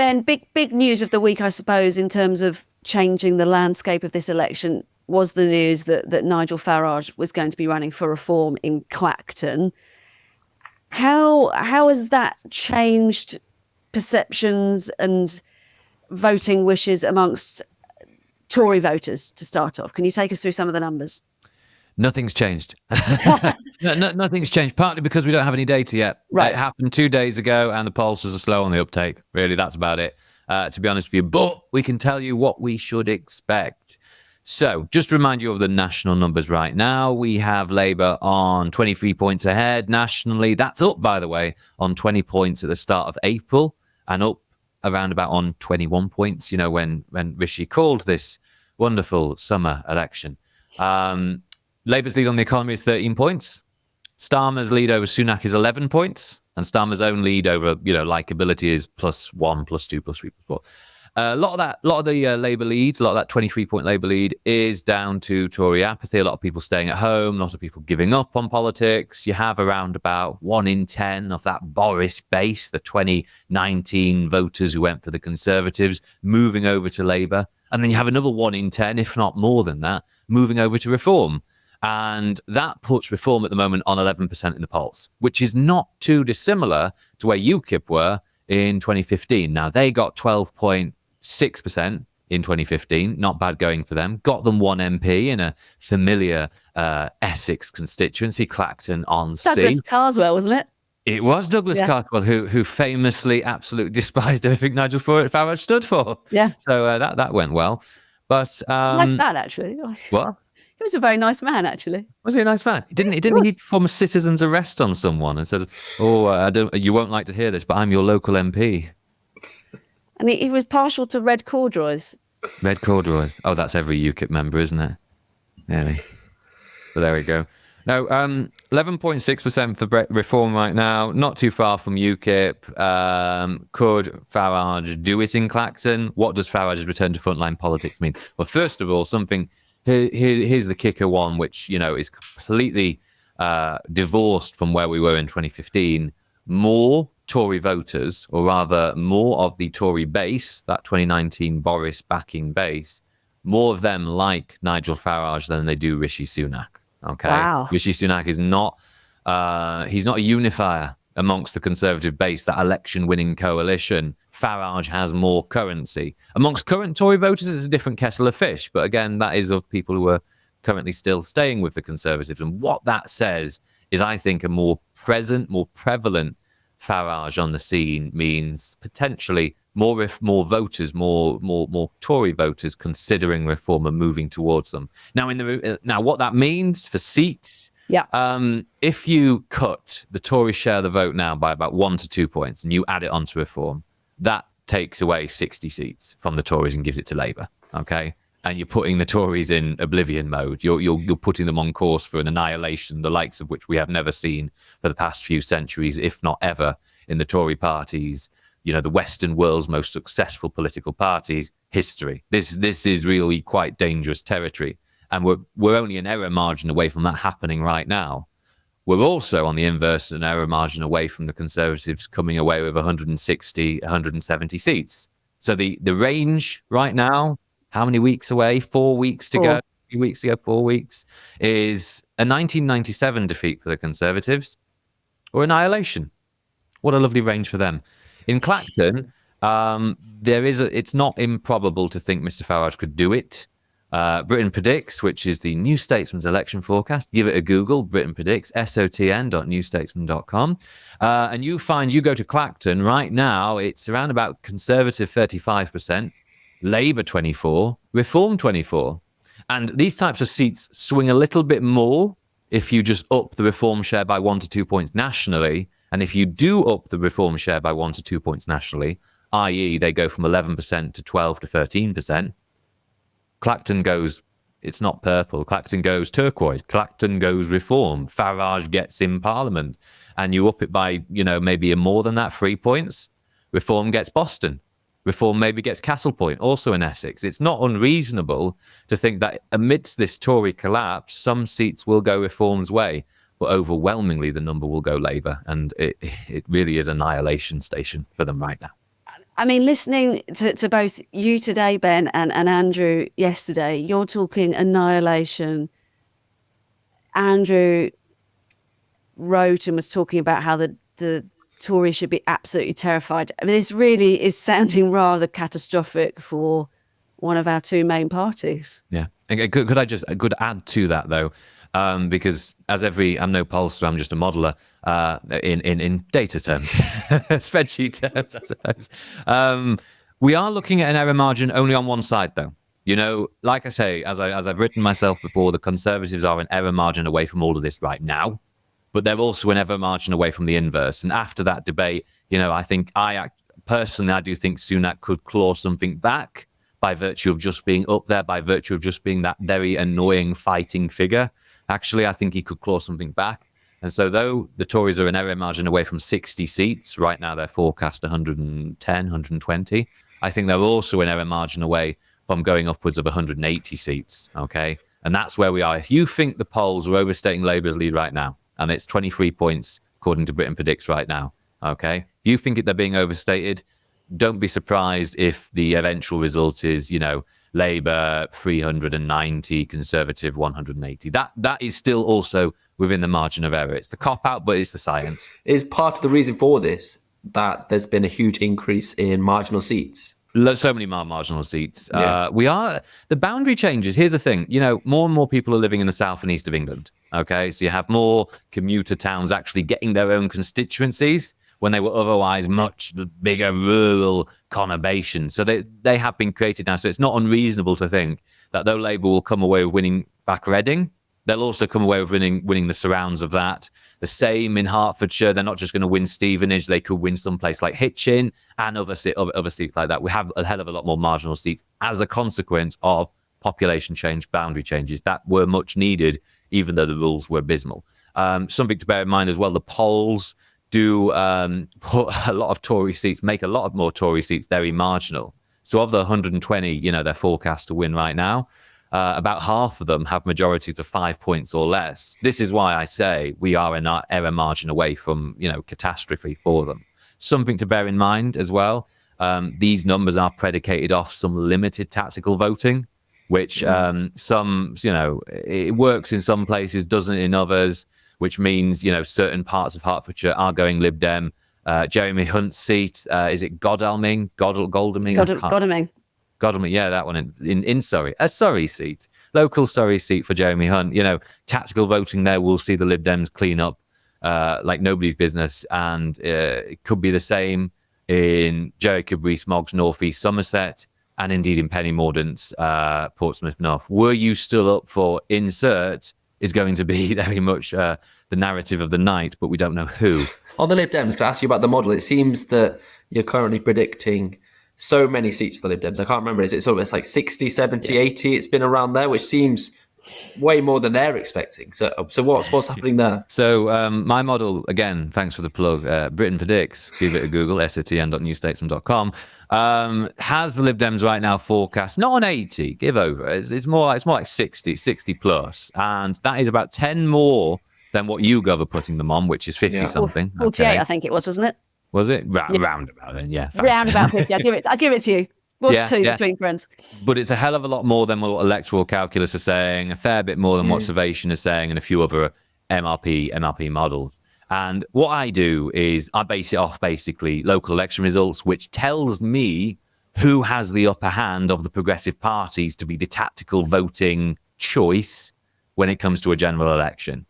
Ben, big news of the week, I suppose, in terms of changing the landscape of this election was the news that Nigel Farage was going to be running for reform in Clacton. How has that changed perceptions and voting wishes amongst Tory voters, to start off? Can you take us through some of the numbers? Nothing's changed. Nothing's changed, partly because we don't have any data yet. Right. It happened 2 days ago and the pollsters are slow on the uptake. Really, that's about it, to be honest with you. But we can tell you what we should expect. So just to remind you of the national numbers right now, we have Labour on 23 points ahead nationally. That's up, by the way, on 20 points at the start of April and up around about on 21 points, when Rishi called this wonderful summer election. Labour's lead on the economy is 13 points. Starmer's lead over Sunak is 11 points. And Starmer's own lead over, likability is +1, +2, +3, +4. A lot of the Labour lead, a lot of that 23-point Labour lead is down to Tory apathy. A lot of people staying at home, a lot of people giving up on politics. You have around about 1 in 10 of that Boris base, the 2019 voters who went for the Conservatives, moving over to Labour. And then you have another 1 in 10, if not more than that, moving over to Reform. And that puts Reform at the moment on 11% in the polls, which is not too dissimilar to where UKIP were in 2015. Now, they got 12.6% in 2015. Not bad going for them. Got them 1 MP in a familiar Essex constituency, Clacton on Sea. Douglas Carswell, wasn't it? It was Douglas Carswell who famously absolutely despised everything Nigel Farage stood for. Yeah. So that went well. But nice man, actually. What? He was a very nice man, actually. Was he a nice man? Didn't he perform a citizen's arrest on someone and said, you won't like to hear this, but I'm your local MP. And he was partial to red corduroys. Red corduroys. Oh, that's every UKIP member, isn't it? Really? But there we go. No, 11.6% for Reform right now. Not too far from UKIP. Could Farage do it in Clacton? What does Farage's return to frontline politics mean? Well, first of all, here's the kicker one, which, is completely divorced from where we were in 2015. More Tory voters, or rather more of the Tory base, that 2019 Boris backing base, more of them like Nigel Farage than they do Rishi Sunak. Okay. Wow. Rishi Sunak is not, he's not a unifier amongst the Conservative base, that election-winning coalition. Farage has more currency. Amongst current Tory voters, it's a different kettle of fish. But again, that is of people who are currently still staying with the Conservatives. And what that says is, I think, a more present, more prevalent Farage on the scene means potentially more voters, more Tory voters considering Reform and moving towards them. Now, now what that means for seats. Yeah. If you cut the Tory share of the vote now by about 1 to 2 points and you add it onto Reform, that takes away 60 seats from the Tories and gives it to Labour. Okay. And you're putting the Tories in oblivion mode. You're putting them on course for an annihilation, the likes of which we have never seen for the past few centuries, if not ever, in the Tory parties, the Western world's most successful political parties' history. This is really quite dangerous territory. And we're only an error margin away from that happening right now. We're also on the inverse, an error margin away from the Conservatives coming away with 160, 170 seats. So the range right now, how many weeks away? 4 weeks to go. 3 weeks to go, 4 weeks, is a 1997 defeat for the Conservatives or annihilation. What a lovely range for them. In Clacton, it's not improbable to think Mr. Farage could do it. Britain Predicts, which is the New Statesman's election forecast. Give it a Google, Britain Predicts, sotn.newstatesman.com. And you go to Clacton right now, it's around about Conservative 35%, Labour 24%, Reform 24%. And these types of seats swing a little bit more if you just up the Reform share by 1 to 2 points nationally. And if you do up the Reform share by 1 to 2 points nationally, i.e. they go from 11% to 12 to 13%, Clacton goes, it's not purple, Clacton goes turquoise, Clacton goes Reform, Farage gets in Parliament, and you up it by, maybe more than that, 3 points, Reform gets Boston, Reform maybe gets Castle Point, also in Essex. It's not unreasonable to think that amidst this Tory collapse, some seats will go Reform's way, but overwhelmingly the number will go Labour, and it really is annihilation station for them right now. I mean, listening to both you today, Ben, and Andrew yesterday, you're talking annihilation. Andrew wrote and was talking about how the Tories should be absolutely terrified. I mean, this really is sounding rather catastrophic for one of our two main parties. Yeah. Could I just add to that though? Because I'm no pollster, I'm just a modeler in data terms, spreadsheet terms, I suppose. We are looking at an error margin only on one side though. You know, like I say, as I've written myself before, the Conservatives are an error margin away from all of this right now, but they're also an error margin away from the inverse. And after that debate, you know, I do think Sunak could claw something back by virtue of just being up there, by virtue of just being that very annoying fighting figure. Actually, I think he could claw something back. And so though the Tories are an error margin away from 60 seats, right now they're forecast 110, 120, I think they're also an error margin away from going upwards of 180 seats, okay? And that's where we are. If you think the polls are overstating Labour's lead right now, and it's 23 points according to Britain Predicts right now, okay? If you think they're being overstated, don't be surprised if the eventual result is, you know, Labour 390, Conservative 180. That is still also within the margin of error. It's the cop-out, but it's the science. Is part of the reason for this that there's been a huge increase in marginal seats? So many more marginal seats. The boundary changes. Here's the thing, you know, more and more people are living in the south and east of England. Okay, so you have more commuter towns actually getting their own constituencies when they were otherwise much bigger rural conurbations. So they have been created now. So it's not unreasonable to think that though Labour will come away with winning back Reading, they'll also come away with winning the surrounds of that. The same in Hertfordshire. They're not just going to win Stevenage. They could win someplace like Hitchin and other seats like that. We have a hell of a lot more marginal seats as a consequence of population change, boundary changes that were much needed, even though the rules were abysmal. Something to bear in mind as well, the polls do put a lot of Tory seats, make a lot of more Tory seats very marginal. So of the 120, you know, they're forecast to win right now, about half of them have majorities of 5 points or less. This is why I say we are an error margin away from, you know, catastrophe for them. Something to bear in mind as well, these numbers are predicated off some limited tactical voting, which some, you know, it works in some places, doesn't in others, which means, you know, certain parts of Hertfordshire are going Lib Dem. Jeremy Hunt's seat, is it Godalming? Godalming? Godalming, yeah, that one in Surrey. A Surrey seat, local Surrey seat for Jeremy Hunt. You know, tactical voting there will see the Lib Dems clean up like nobody's business. And it could be the same in Jericho, Rees-Moggs, North East Somerset, and indeed in Penny Mordaunt's Portsmouth North. Were you still up for insert is going to be very much the narrative of the night, but we don't know who. On the Lib Dems, can I ask you about the model? It seems that you're currently predicting so many seats for the Lib Dems. I can't remember. Is it sort of it's like 60, 70, 80? It's been around there, which seems way more than they're expecting. So what's happening there? So my model, again, thanks for the plug, Britain Predicts, give it a Google, sotn.newstatesman.com, has the Lib Dems right now forecast, not on 80, give over, it's more like 60 plus. And that is about 10 more than what YouGov are putting them on, which is 50 something. 48, okay. I think it was, wasn't it? Was it? Roundabout then, yeah. Round about 50. I'll give it to you. What's two between friends? But it's a hell of a lot more than what electoral calculus are saying, a fair bit more than what Survation is saying, and a few other MRP models. And what I do is I base it off basically local election results, which tells me who has the upper hand of the progressive parties to be the tactical voting choice when it comes to a general election.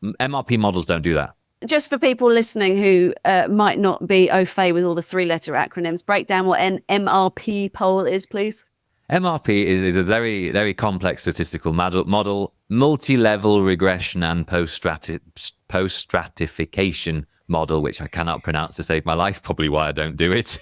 MRP models don't do that. Just for people listening who might not be au fait with all the three-letter acronyms, break down what an MRP poll is, please. MRP is a very, very complex statistical model, multi-level regression and post-stratification model, which I cannot pronounce to save my life, probably why I don't do it.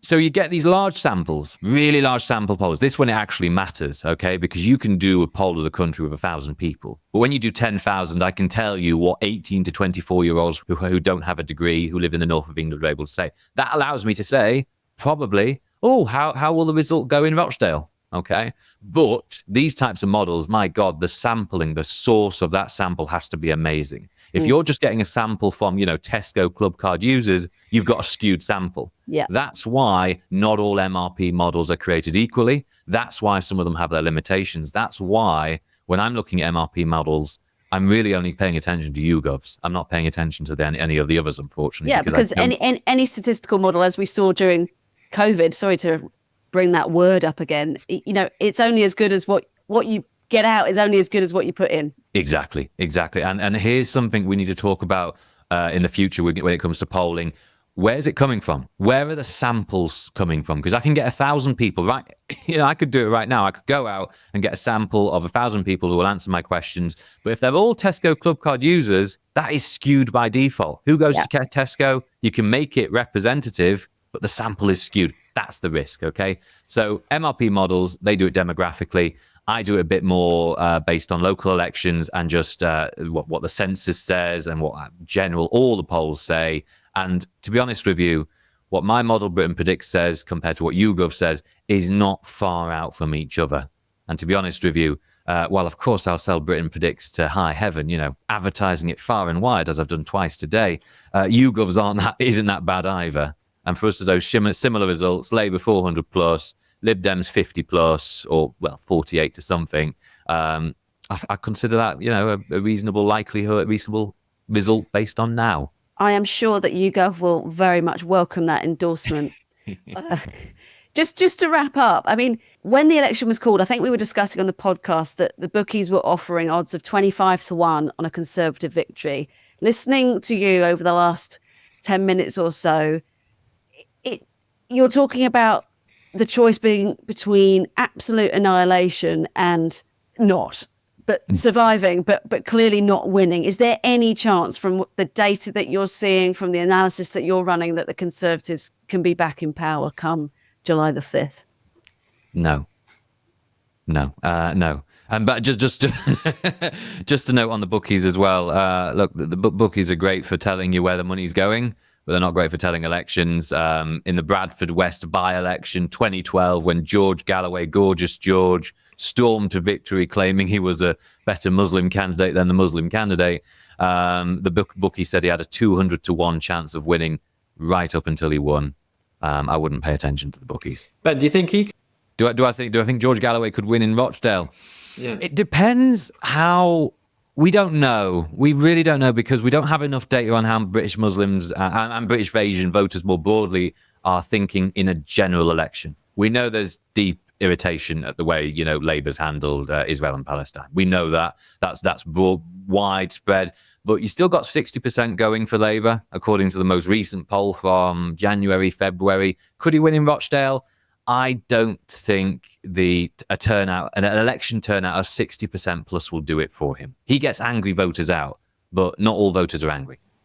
So you get these large samples, really large sample polls. This one, it actually matters, okay? Because you can do a poll of the country with 1,000 people. But when you do 10,000, I can tell you what 18 to 24-year-olds who don't have a degree, who live in the north of England, are able to say. That allows me to say, probably, how will the result go in Rochdale? Okay. But these types of models, my God, the sampling, the source of that sample has to be amazing. If you're just getting a sample from, Tesco club card users, you've got a skewed sample. Yeah. That's why not all MRP models are created equally. That's why some of them have their limitations. That's why when I'm looking at MRP models, I'm really only paying attention to YouGovs. I'm not paying attention to any of the others, unfortunately. Yeah, because any statistical model, as we saw during COVID, sorry to bring that word up again, it's only as good as what you get out is only as good as what you put in. Exactly. And here's something we need to talk about in the future when it comes to polling. Where's it coming from? Where are the samples coming from? Because I can get 1,000 people, right? I could do it right now. I could go out and get a sample of 1,000 people who will answer my questions. But if they're all Tesco Club Card users, that is skewed by default. Who goes to Tesco? You can make it representative, but the sample is skewed. That's the risk, okay? So MRP models, they do it demographically. I do it a bit more based on local elections and just what the census says and what all the polls say. And to be honest with you, what my model Britain Predicts says compared to what YouGov says is not far out from each other. And to be honest with you, while of course I'll sell Britain Predicts to high heaven, advertising it far and wide as I've done twice today, YouGovs isn't that bad either. And for us to those similar results, Labour 400 plus, Lib Dems 50 plus, or 48 to something, I consider that a reasonable likelihood, a reasonable result based on now. I am sure that YouGov will very much welcome that endorsement. Just to wrap up, I mean, when the election was called, I think we were discussing on the podcast that the bookies were offering odds of 25-1 on a Conservative victory. Listening to you over the last 10 minutes or so, you're talking about the choice being between absolute annihilation and not. But surviving, but clearly not winning. Is there any chance from the data that you're seeing, from the analysis that you're running, that the Conservatives can be back in power come July the 5th? No. But just to note on the bookies as well. Look, the bookies are great for telling you where the money's going, but they're not great for telling elections. In the Bradford West by-election 2012, when George Galloway, Gorgeous George, stormed to victory claiming he was a better Muslim candidate than the Muslim candidate, the bookie said he had a 200-1 chance of winning right up until he won. I wouldn't pay attention to the bookies. Ben, do you think he... Do I think George Galloway could win in Rochdale? Yeah. It depends how... We don't know. We really don't know, because we don't have enough data on how British Muslims and British Asian voters more broadly are thinking in a general election. We know there's deep irritation at the way, Labour's handled Israel and Palestine. We know that. That's broad, widespread. But you still got 60% going for Labour, according to the most recent poll from January, February. Could he win in Rochdale? I don't think an election turnout of 60% plus will do it for him. He gets angry voters out, but not all voters are angry.